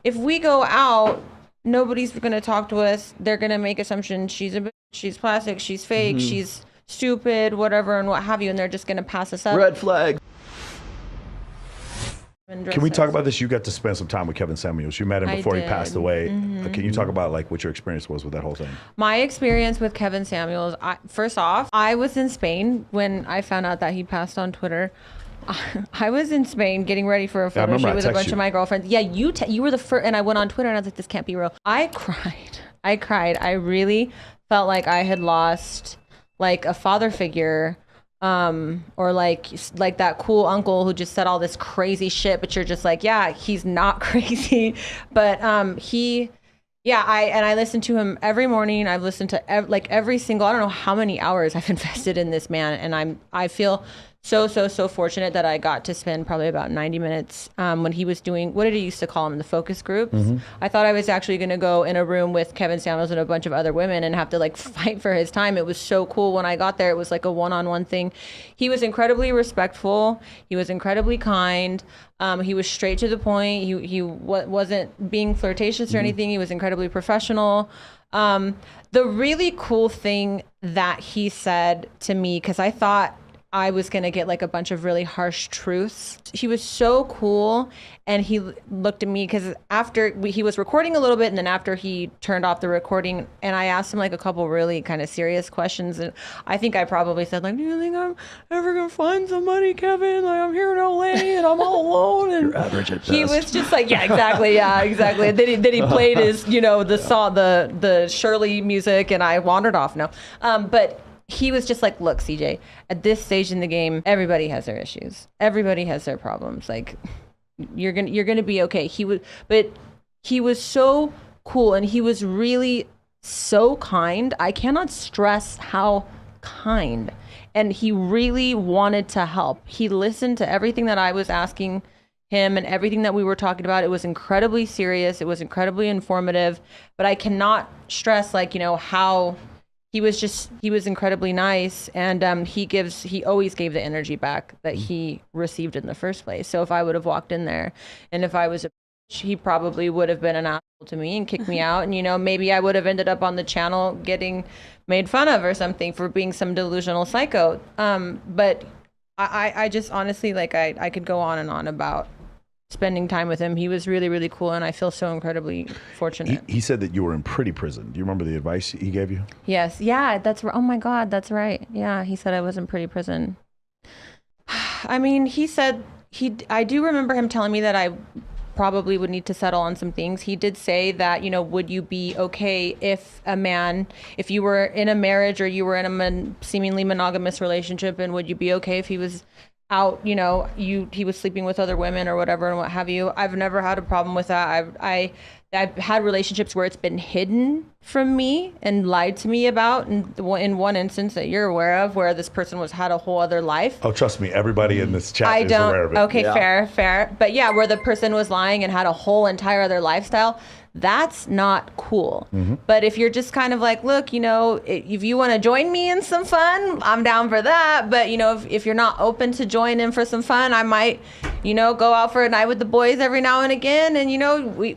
if we go out, nobody's going to talk to us. They're going to make assumptions. She's plastic. She's fake. She's stupid, whatever, and what have you. And they're just going to pass us up. Red flag. Can we talk about this? You got to spend some time with Kevin Samuels. You met him before he passed away. Can you talk about like what your experience was with that whole thing? My experience with Kevin Samuels, first off, I was in Spain when I found out that he passed on Twitter. I was in Spain getting ready for a photo shoot with a bunch of my girlfriends. Yeah, you were the first, and I went on Twitter and I was like, this can't be real. I cried. I really felt like I had lost like a father figure, or like that cool uncle who just said all this crazy shit, but you're just like, yeah, he's not crazy. But I listen to him every morning. I've listened to every single, I don't know how many hours I've invested in this man, and I feel so fortunate that I got to spend probably about 90 minutes when he was doing, what did he used to call them, the focus groups. I thought I was actually going to go in a room with Kevin Samuels and a bunch of other women and have to like fight for his time. It was so cool. When I got there, it was like a one-on-one thing. He was incredibly respectful. He was incredibly kind. He was straight to the point. He wasn't being flirtatious or anything. He was incredibly professional. The really cool thing that he said to me, because I thought I was going to get like a bunch of really harsh truths. He was so cool. And he looked at me because after he was recording a little bit, and then after he turned off the recording, and I asked him like a couple really kind of serious questions. And I think I probably said like, do you think I'm ever going to find somebody, Kevin? Like, I'm here in LA and I'm all alone. And you're average at best. He was just like, yeah, exactly. And then he played his, the Shirley music, and I wandered off. No. But he was just like, look, CJ, at this stage in the game, everybody has their issues. Everybody has their problems. Like, you're gonna be okay. But he was so cool, and he was really so kind. I cannot stress how kind. And he really wanted to help. He listened to everything that I was asking him and everything that we were talking about. It was incredibly serious. It was incredibly informative. But I cannot stress how he was incredibly nice, and he always gave the energy back that he received in the first place. So if I would have walked in there, and if I was a bitch, he probably would have been an asshole to me and kicked me out, and maybe I would have ended up on the channel getting made fun of or something for being some delusional psycho. But I just honestly, like, I could go on and on about spending time with him. He was really, really cool, and I feel so incredibly fortunate. He said that you were in pretty prison. Do you remember the advice he gave you? Yes. Yeah, that's right. Oh my God, that's right. Yeah, he said I was in pretty prison. I mean, he said I do remember him telling me that I probably would need to settle on some things. He did say that, would you be okay if you were in a marriage or you were in a seemingly monogamous relationship, and would you be okay if he was out, he was sleeping with other women or whatever and what have you. I've never had a problem with that. I've had relationships where it's been hidden from me and lied to me about, and in one instance that you're aware of, where this person had a whole other life. Oh, trust me, everybody in this chat is aware of it. Okay, yeah. Fair. But yeah, where the person was lying and had a whole entire other lifestyle, that's not cool. But if you're just kind of like, look, if you want to join me in some fun, I'm down for that. But, if you're not open to join in for some fun, I might, go out for a night with the boys every now and again. And,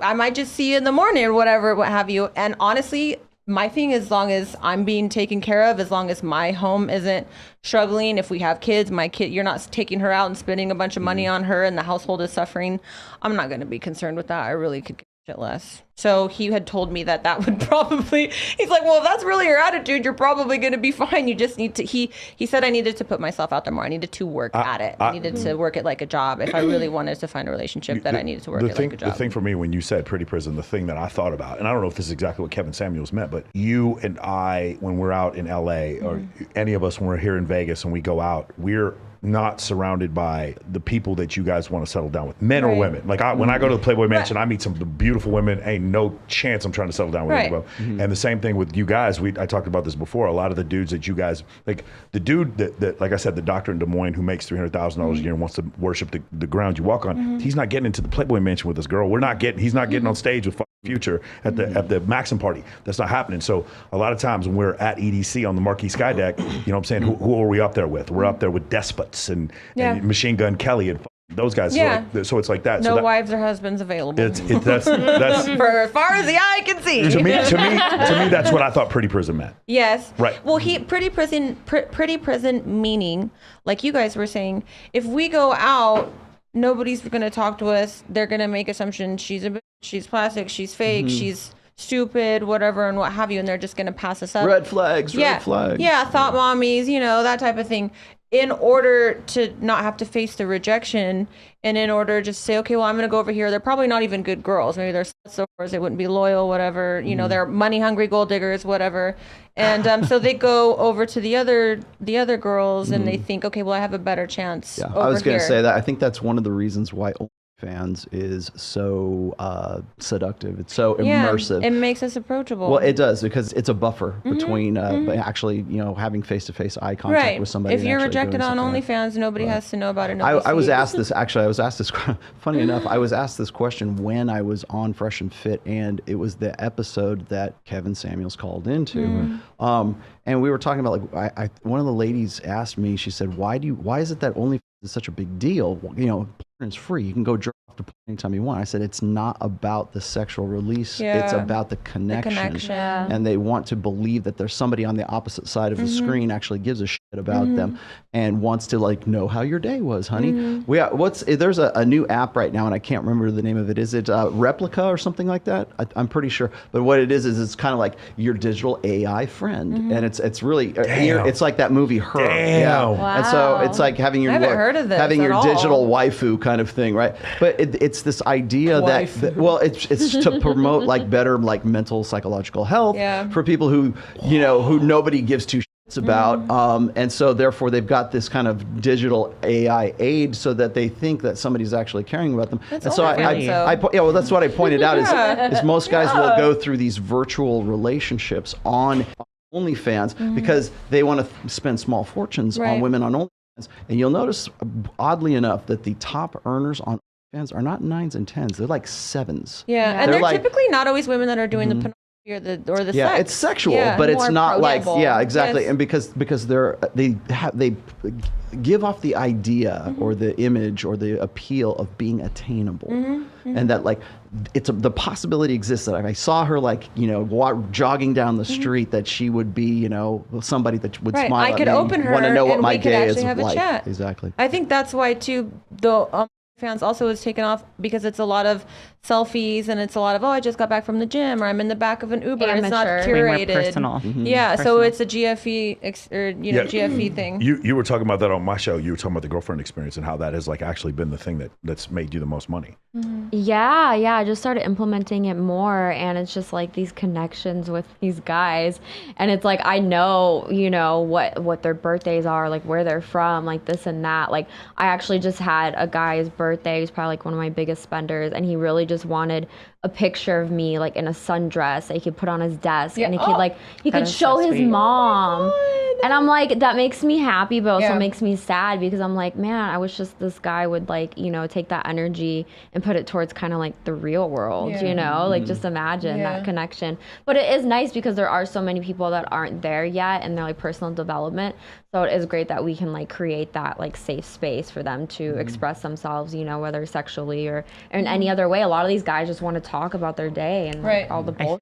I might just see you in the morning or whatever, what have you. And honestly, my thing, as long as I'm being taken care of, as long as my home isn't struggling, if we have kids, you're not taking her out and spending a bunch of money on her and the household is suffering, I'm not going to be concerned with that. I really could shit less. So he had told me that would probably, he's like, well, if that's really your attitude, you're probably going to be fine. You just need to, he said I needed to put myself out there more. I needed to work at it. I needed to work it like a job. If I really wanted to find a relationship, I needed to work it like a job. The thing for me, when you said pretty prison, the thing that I thought about, and I don't know if this is exactly what Kevin Samuels meant, but you and I, when we're out in LA, or any of us when we're here in Vegas and we go out, we're not surrounded by the people that you guys want to settle down with, men or women. Like when I go to the Playboy Mansion, I meet some beautiful women. Ain't no chance I'm trying to settle down with anybody. And the same thing with you guys. I talked about this before. A lot of the dudes that you guys, like the dude that like I said, the doctor in Des Moines who makes $300,000 a year and wants to worship the ground you walk on, he's not getting into the Playboy Mansion with this girl. He's not getting on stage with Future at the Maxim party. That's not happening. So a lot of times when we're at EDC on the Marquee Sky Deck, you know what I'm saying, who are we up there with? We're up there with despots and Machine Gun Kelly and those guys. Yeah. So it's like that. No so that, wives or husbands available. that's For as far as the eye can see. to me, that's what I thought Pretty Prison meant. Yes. Right. Well, pretty prison meaning, like you guys were saying, if we go out, nobody's going to talk to us. They're going to make assumptions. She's plastic. She's fake. She's stupid, whatever, and what have you. And they're just going to pass us up. Red flags. Yeah. Red flags. Yeah. Thought mommies, that type of thing. In order to not have to face the rejection, and in order to just say, okay, well, I'm going to go over here. They're probably not even good girls. Maybe they're so they wouldn't be loyal, whatever. They're money hungry gold diggers, whatever. And so they go over to the other girls, and they think, okay, well, I have a better chance. Yeah, over I was going to here. say that. I think that's one of the reasons why OnlyFans is so seductive. It's so immersive. It makes us approachable. Well, it does, because it's a buffer between actually, having face-to-face eye contact with somebody. If and you're actually rejected doing on something. OnlyFans, nobody has to know about it. I was asked this, funny enough, I was asked this question when I was on Fresh and Fit, and it was the episode that Kevin Samuels called into. And we were talking about, one of the ladies asked me, she said, why is it that OnlyFans is such a big deal? Porn is free. You can go jerk off to porn anytime you want. I said, it's not about the sexual release. It's about the connection. And they want to believe that there's somebody on the opposite side of the screen actually gives a shit about them and wants to know how your day was, honey. There's a new app right now, and I can't remember the name of it. Is it Replica or something like that? I'm pretty sure. But what it is it's kind of like your digital AI friend, and it's really it's like that movie Her. Damn. Yeah. Wow. And so it's like having your I haven't heard of this having at your all. digital waifu kind of thing, right? But it's this idea that it's to promote better mental psychological health for people who who nobody gives two shits about, and so therefore they've got this kind of digital AI aid so that they think that somebody's actually caring about them. That's and so that's what I pointed out is most guys will go through these virtual relationships on OnlyFans because they want to spend small fortunes on women on OnlyFans. And you'll notice, oddly enough, that the top earners on OnlyFans are not 9s and 10s. They're like 7s. Yeah, and they're typically not always women that are doing the pornography or the sex. It's sexual, but it's not exactly. Yes. And because they give off the idea or the image or the appeal of being attainable, and that the possibility exists that if I saw her jogging down the street, that she would be somebody that would smile I at could me, open her want to know what and my we could day is actually have like. a chat. Exactly. I think that's why too the fans also is taken off, because it's a lot of selfies and it's a lot of, I just got back from the gym, or I'm in the back of an Uber. It's not curated. Way more personal. Yeah, so it's a GFE GFE thing. You were talking about that on my show. You were talking about the girlfriend experience and how that has actually been the thing that's made you the most money. Yeah, I just started implementing it more, and it's just these connections with these guys, and it's I know what their birthdays are, where they're from, this and that. I actually just had a guy's birthday who's probably one of my biggest spenders, and he really just wanted a picture of me in a sundress that he could put on his desk, and he could show his mom. And I'm that makes me happy, but also makes me sad, because I'm man, I wish just this guy would take that energy and put it towards kind of the real world, just imagine that connection. But it is nice because there are so many people that aren't there yet in their personal development. So it is great that we can create that safe space for them to express themselves, whether sexually or in any other way. A lot of these guys just want to talk about their day and all the bullshit.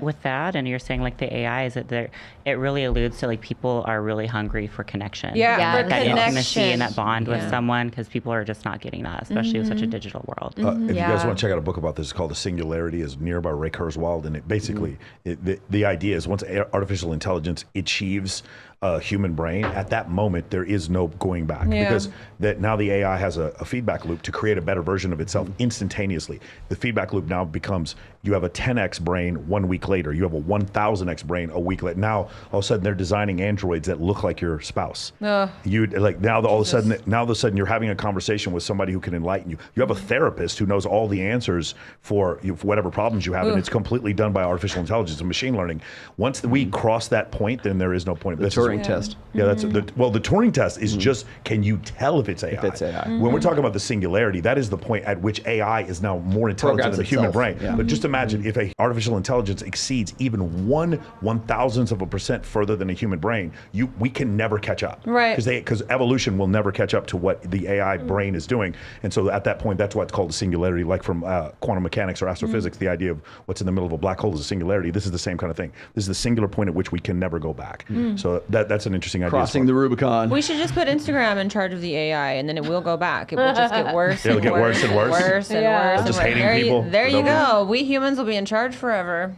With that, and you're saying the AI, is that it really alludes to people are really hungry for connection. For that connection. intimacy and that bond with someone, because people are just not getting that, especially with such a digital world. If you guys want to check out a book about this, it's called The Singularity, is near by Ray Kurzweil, and it basically the idea is once artificial intelligence achieves a human brain, at that moment there is no going back, because that now the AI has a feedback loop to create a better version of itself instantaneously. The feedback loop now becomes, you have a 10x brain 1 week later, you have a 1000x brain a week later. Now all of a sudden they're designing androids that look like your spouse. All of a sudden you're having a conversation with somebody who can enlighten you. You have a therapist who knows all the answers for whatever problems you have, and it's completely done by artificial intelligence and machine learning. Once we cross that point, then there is no point. This is Turing test. Yeah, that's the Turing test is just, can you tell if it's AI? If it's AI. When we're talking about the singularity, that is the point at which AI is now more intelligent Programs than the human itself, brain. yeah. But just imagine if a artificial intelligence exceeds even 1/1000% further than a human brain, we can never catch up. Right. Because evolution will never catch up to what the AI brain is doing. And so at that point, that's why it's called a singularity, like from quantum mechanics or astrophysics, the idea of what's in the middle of a black hole is a singularity. This is the same kind of thing. This is the singular point at which we can never go back. So that's an interesting idea. Crossing the Rubicon. We should just put Instagram in charge of the AI, and then it will go back. It will just get worse. It'll and get worse worse and worse. worse and Yeah. worse. Just and hating there people. There you They'll go. We humans will be in charge forever.